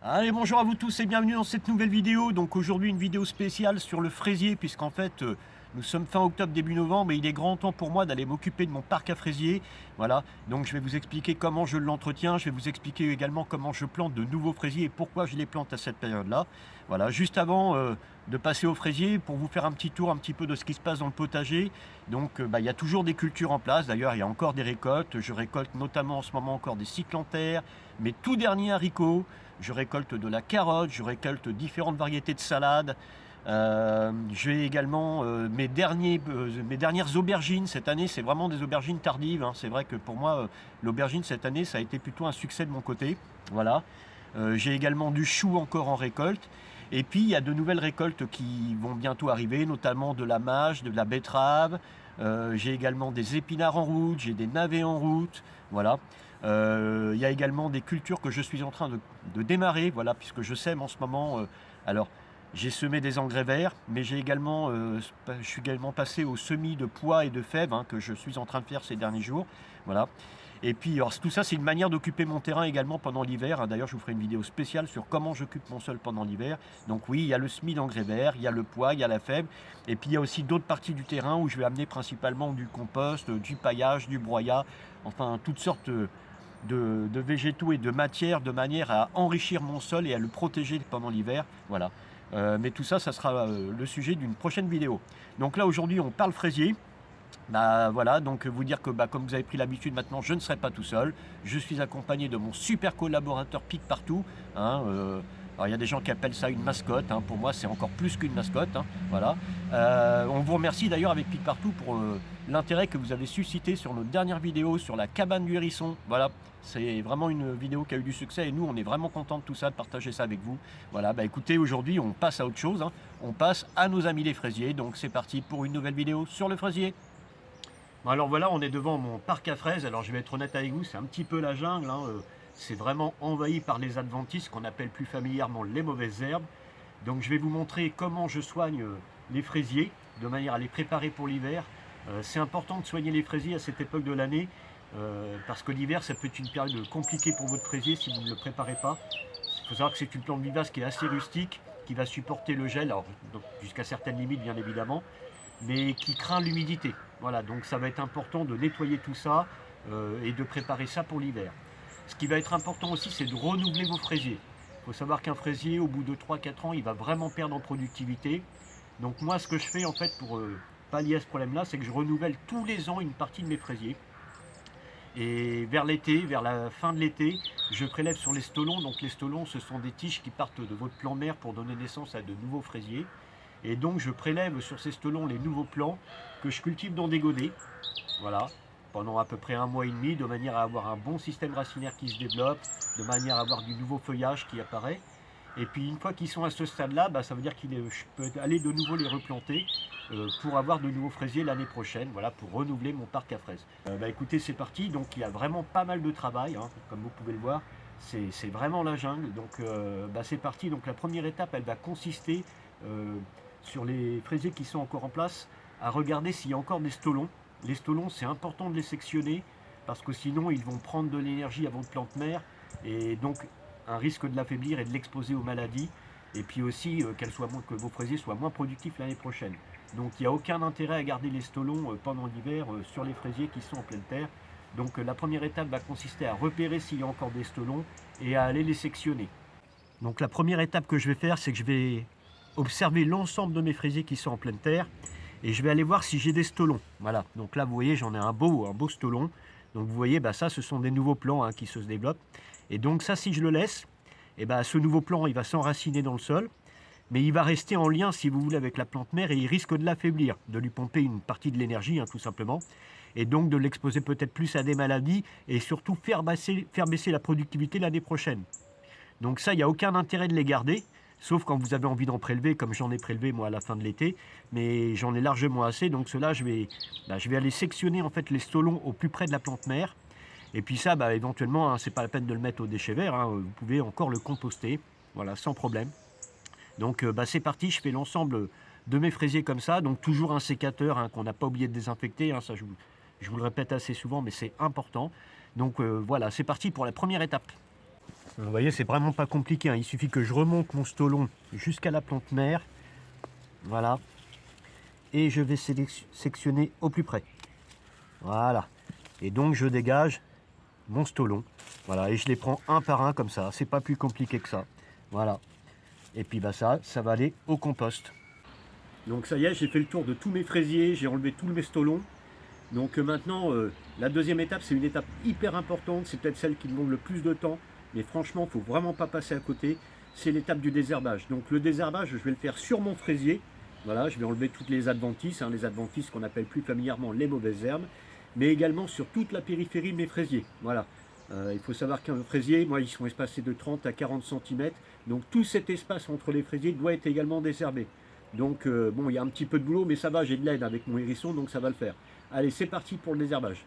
Allez, bonjour à vous tous et bienvenue dans cette nouvelle vidéo. Donc aujourd'hui une vidéo spéciale sur le fraisier, puisqu'en fait nous sommes fin octobre, début novembre, et il est grand temps pour moi d'aller m'occuper de mon parc à fraisiers. Voilà, donc je vais vous expliquer comment je l'entretiens, je vais vous expliquer également comment je plante de nouveaux fraisiers et pourquoi je les plante à cette période-là. Voilà, juste avant de passer au fraisier, pour vous faire un petit tour un petit peu de ce qui se passe dans le potager. Donc il y a toujours des cultures en place, d'ailleurs il y a encore des récoltes. Je récolte notamment en ce moment encore des cyclanthères, mes tout derniers haricots. Je récolte de la carotte, je récolte différentes variétés de salades. J'ai également mes dernières aubergines. Cette année, c'est vraiment des aubergines tardives, hein. C'est vrai que pour moi, l'aubergine cette année, ça a été plutôt un succès de mon côté. Voilà. J'ai également du chou encore en récolte. Et puis, il y a de nouvelles récoltes qui vont bientôt arriver, notamment de la mâche, de la betterave. J'ai également des épinards en route, j'ai des navets en route. Voilà. Il y a également des cultures que je suis en train de démarrer, voilà, puisque je sème en ce moment. Alors, j'ai semé des engrais verts, mais je suis également passé au semis de pois et de fèves, hein, que je suis en train de faire ces derniers jours. Voilà. Et puis, alors, tout ça, c'est une manière d'occuper mon terrain également pendant l'hiver, hein. D'ailleurs, je vous ferai une vidéo spéciale sur comment j'occupe mon sol pendant l'hiver. Donc oui, il y a le semis d'engrais verts, il y a le pois, il y a la fève. Et puis, il y a aussi d'autres parties du terrain où je vais amener principalement du compost, du paillage, du broyat, enfin, toutes sortes de végétaux et de matières, de manière à enrichir mon sol et à le protéger pendant l'hiver. Voilà. Mais tout ça, ça sera le sujet d'une prochaine vidéo. Donc là, aujourd'hui, on parle fraisier. Bah voilà, donc vous dire que comme vous avez pris l'habitude maintenant, je ne serai pas tout seul. Je suis accompagné de mon super collaborateur Pic Partout, hein. Alors il y a des gens qui appellent ça une mascotte, hein. Pour moi c'est encore plus qu'une mascotte, hein. Voilà. On vous remercie d'ailleurs avec Pic Partout pour l'intérêt que vous avez suscité sur notre dernière vidéo sur la cabane du hérisson. Voilà, c'est vraiment une vidéo qui a eu du succès et nous on est vraiment contents de tout ça, de partager ça avec vous. Voilà, bah écoutez, aujourd'hui on passe à autre chose, hein. On passe à nos amis les fraisiers, donc c'est parti pour une nouvelle vidéo sur le fraisier. Bon, alors voilà, on est devant mon parc à fraises. Alors je vais être honnête avec vous, c'est un petit peu la jungle, hein. C'est vraiment envahi par les adventices, qu'on appelle plus familièrement les mauvaises herbes. Donc je vais vous montrer comment je soigne les fraisiers, de manière à les préparer pour l'hiver. C'est important de soigner les fraisiers à cette époque de l'année, parce que l'hiver, ça peut être une période compliquée pour votre fraisier si vous ne le préparez pas. Il faut savoir que c'est une plante vivace qui est assez rustique, qui va supporter le gel, alors jusqu'à certaines limites bien évidemment, mais qui craint l'humidité. Voilà, donc ça va être important de nettoyer tout ça et de préparer ça pour l'hiver. Ce qui va être important aussi, c'est de renouveler vos fraisiers. Il faut savoir qu'un fraisier, au bout de 3-4 ans, il va vraiment perdre en productivité. Donc moi, ce que je fais en fait pour pallier à ce problème-là, c'est que je renouvelle tous les ans une partie de mes fraisiers. Et vers l'été, vers la fin de l'été, je prélève sur les stolons. Donc les stolons, ce sont des tiges qui partent de votre plant mère pour donner naissance à de nouveaux fraisiers. Et donc je prélève sur ces stolons les nouveaux plants que je cultive dans des godets, voilà, pendant à peu près 1 mois et demi, de manière à avoir un bon système racinaire qui se développe, de manière à avoir du nouveau feuillage qui apparaît. Et puis une fois qu'ils sont à ce stade-là, ça veut dire que je peux aller de nouveau les replanter pour avoir de nouveaux fraisiers l'année prochaine, voilà, pour renouveler mon parc à fraises. Écoutez, c'est parti, donc il y a vraiment pas mal de travail, hein, comme vous pouvez le voir, c'est vraiment la jungle, donc c'est parti. Donc la première étape, elle va consister sur les fraisiers qui sont encore en place, à regarder s'il y a encore des stolons. Les stolons, c'est important de les sectionner, parce que sinon ils vont prendre de l'énergie à votre plante mère, et donc un risque de l'affaiblir et de l'exposer aux maladies, et puis aussi que vos fraisiers soient moins productifs l'année prochaine. Donc il n'y a aucun intérêt à garder les stolons pendant l'hiver sur les fraisiers qui sont en pleine terre. Donc la première étape va consister à repérer s'il y a encore des stolons et à aller les sectionner. Donc la première étape que je vais faire, c'est que je vais observer l'ensemble de mes fraisiers qui sont en pleine terre et je vais aller voir si j'ai des stolons. Voilà, donc là vous voyez, j'en ai un beau stolon. Donc vous voyez, ça ce sont des nouveaux plants, hein, qui se développent. Et donc ça, si je le laisse, ce nouveau plant il va s'enraciner dans le sol, mais il va rester en lien, si vous voulez, avec la plante mère, et il risque de l'affaiblir, de lui pomper une partie de l'énergie, hein, tout simplement, et donc de l'exposer peut-être plus à des maladies et surtout faire baisser la productivité l'année prochaine. Donc ça, il n'y a aucun intérêt de les garder, sauf quand vous avez envie d'en prélever, comme j'en ai prélevé moi à la fin de l'été, mais j'en ai largement assez. Donc cela, je vais aller sectionner en fait les stolons au plus près de la plante mère. Et puis ça, éventuellement, hein, c'est pas la peine de le mettre au déchet vert, hein, vous pouvez encore le composter, voilà, sans problème. Donc c'est parti, je fais l'ensemble de mes fraisiers comme ça, donc toujours un sécateur, hein, qu'on n'a pas oublié de désinfecter, hein, ça je vous le répète assez souvent, mais c'est important. Donc voilà, c'est parti pour la première étape. Vous voyez, c'est vraiment pas compliqué, hein. Il suffit que je remonte mon stolon jusqu'à la plante mère. Voilà. Et je vais sectionner au plus près. Voilà. Et donc je dégage mon stolon. Voilà. Et je les prends un par un comme ça. C'est pas plus compliqué que ça. Voilà. Et puis bah ça va aller au compost. Donc ça y est, j'ai fait le tour de tous mes fraisiers. J'ai enlevé tous mes stolons. Donc maintenant, la deuxième étape, c'est une étape hyper importante. C'est peut-être celle qui demande le plus de temps. Mais franchement, il ne faut vraiment pas passer à côté. C'est l'étape du désherbage. Donc le désherbage, je vais le faire sur mon fraisier. Voilà, je vais enlever toutes les adventices, les adventices qu'on appelle plus familièrement les mauvaises herbes, mais également sur toute la périphérie de mes fraisiers. Voilà. Il faut savoir qu'un fraisier, moi, ils sont espacés de 30 à 40 cm. Donc tout cet espace entre les fraisiers doit être également désherbé. Donc bon, il y a un petit peu de boulot, mais ça va, j'ai de l'aide avec mon hérisson, donc ça va le faire. Allez, c'est parti pour le désherbage.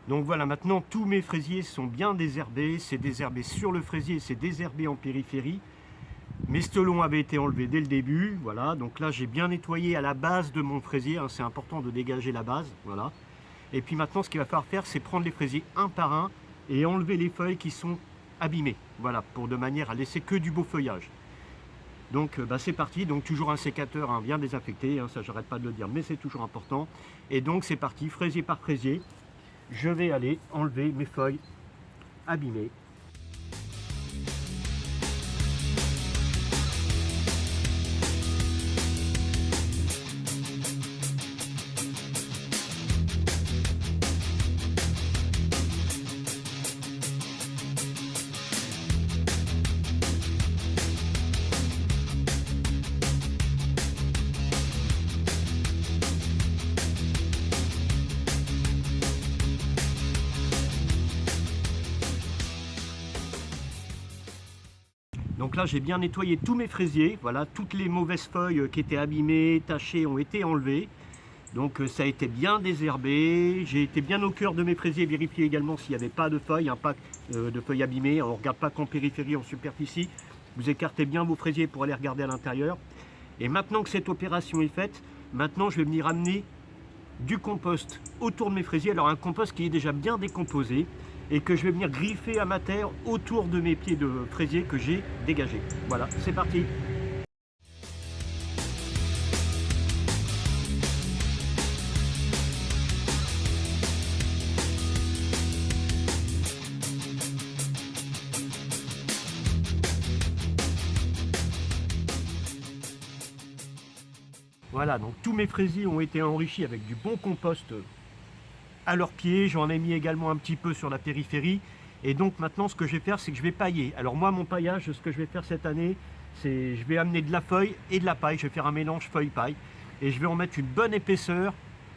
Donc voilà, maintenant tous mes fraisiers sont bien désherbés. C'est désherbé sur le fraisier, c'est désherbé en périphérie. Mes stolons avaient été enlevés dès le début. Voilà, donc là j'ai bien nettoyé à la base de mon fraisier. C'est important de dégager la base. Voilà. Et puis maintenant, ce qu'il va falloir faire, c'est prendre les fraisiers un par un et enlever les feuilles qui sont abîmées. Voilà, pour de manière à laisser que du beau feuillage. Donc bah, c'est parti, donc toujours un sécateur bien désinfecté, ça j'arrête pas de le dire, mais c'est toujours important. Et donc c'est parti, fraisier par fraisier. Je vais aller enlever mes feuilles abîmées. Donc là, j'ai bien nettoyé tous mes fraisiers. Voilà, toutes les mauvaises feuilles qui étaient abîmées, tachées, ont été enlevées. Donc ça a été bien désherbé. J'ai été bien au cœur de mes fraisiers, vérifier également s'il n'y avait pas de feuilles, pas de feuilles abîmées. On ne regarde pas qu'en périphérie, en superficie. Vous écartez bien vos fraisiers pour aller regarder à l'intérieur. Et maintenant que cette opération est faite, maintenant je vais venir amener du compost autour de mes fraisiers. Alors un compost qui est déjà bien décomposé et que je vais venir griffer à ma terre autour de mes pieds de fraisier que j'ai dégagés. Voilà, c'est parti. Voilà, donc tous mes fraisiers ont été enrichis avec du bon compost à leurs pieds. J'en ai mis également un petit peu sur la périphérie. Et donc maintenant, ce que je vais faire, c'est que je vais pailler. Alors moi, mon paillage, ce que je vais faire cette année, c'est je vais amener de la feuille et de la paille. Je vais faire un mélange feuille-paille. Et je vais en mettre une bonne épaisseur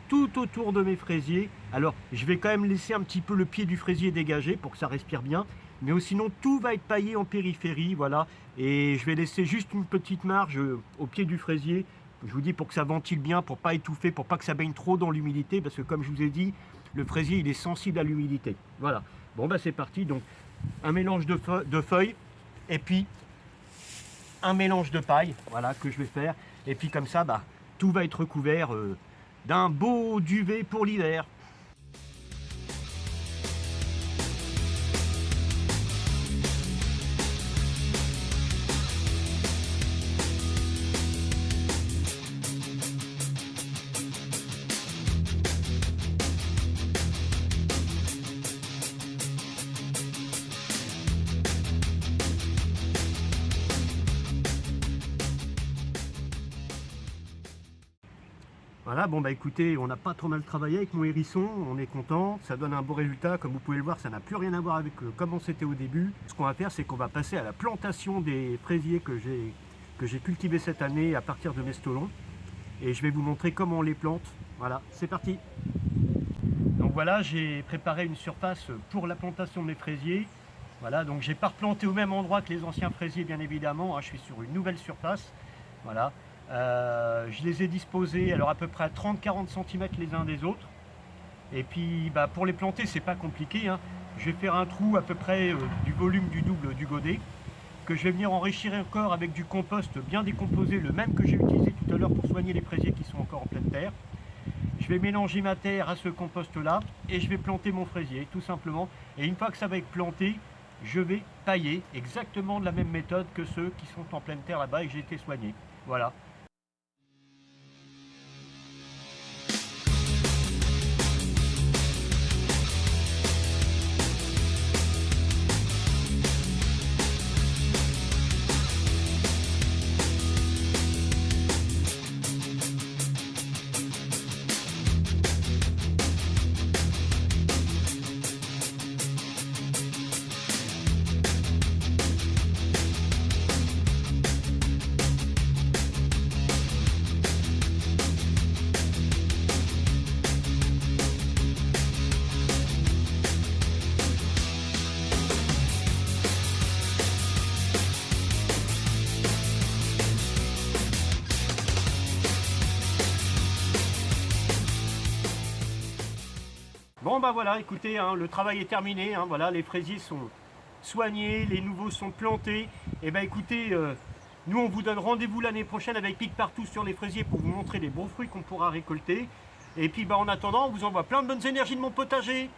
tout autour de mes fraisiers. Alors, je vais quand même laisser un petit peu le pied du fraisier dégagé pour que ça respire bien. Mais sinon, tout va être paillé en périphérie, voilà. Et je vais laisser juste une petite marge au pied du fraisier. Je vous dis pour que ça ventile bien, pour pas étouffer, pour pas que ça baigne trop dans l'humidité. Parce que comme je vous ai dit, le fraisier, il est sensible à l'humidité. Voilà. Bon, bah c'est parti. Donc, un mélange de feuilles et puis un mélange de paille, voilà, que je vais faire. Et puis comme ça, bah, tout va être recouvert d'un beau duvet pour l'hiver. Voilà, bon bah écoutez, on n'a pas trop mal travaillé avec mon hérisson, on est content, ça donne un beau résultat, comme vous pouvez le voir, ça n'a plus rien à voir avec comment c'était au début. Ce qu'on va faire, c'est qu'on va passer à la plantation des fraisiers que j'ai cultivés cette année à partir de mes stolons. Et je vais vous montrer comment on les plante. Voilà, c'est parti. Donc voilà, j'ai préparé une surface pour la plantation de mes fraisiers. Voilà, donc j'ai pas replanté au même endroit que les anciens fraisiers, bien évidemment, hein, je suis sur une nouvelle surface. Voilà. Je les ai disposés alors à peu près à 30-40 cm les uns des autres. Et puis bah, pour les planter, c'est pas compliqué, hein. Je vais faire un trou à peu près du volume du double du godet, que je vais venir enrichir encore avec du compost bien décomposé, le même que j'ai utilisé tout à l'heure pour soigner les fraisiers qui sont encore en pleine terre. Je vais mélanger ma terre à ce compost-là et je vais planter mon fraisier, tout simplement. Et une fois que ça va être planté, je vais pailler exactement de la même méthode que ceux qui sont en pleine terre là-bas et que j'ai été soigné. Voilà. Bon bah voilà, écoutez, hein, le travail est terminé, hein, voilà, les fraisiers sont soignés, les nouveaux sont plantés. Et bah écoutez, nous on vous donne rendez-vous l'année prochaine avec Pique Partout sur les fraisiers pour vous montrer les bons fruits qu'on pourra récolter. Et puis bah en attendant, on vous envoie plein de bonnes énergies de mon potager.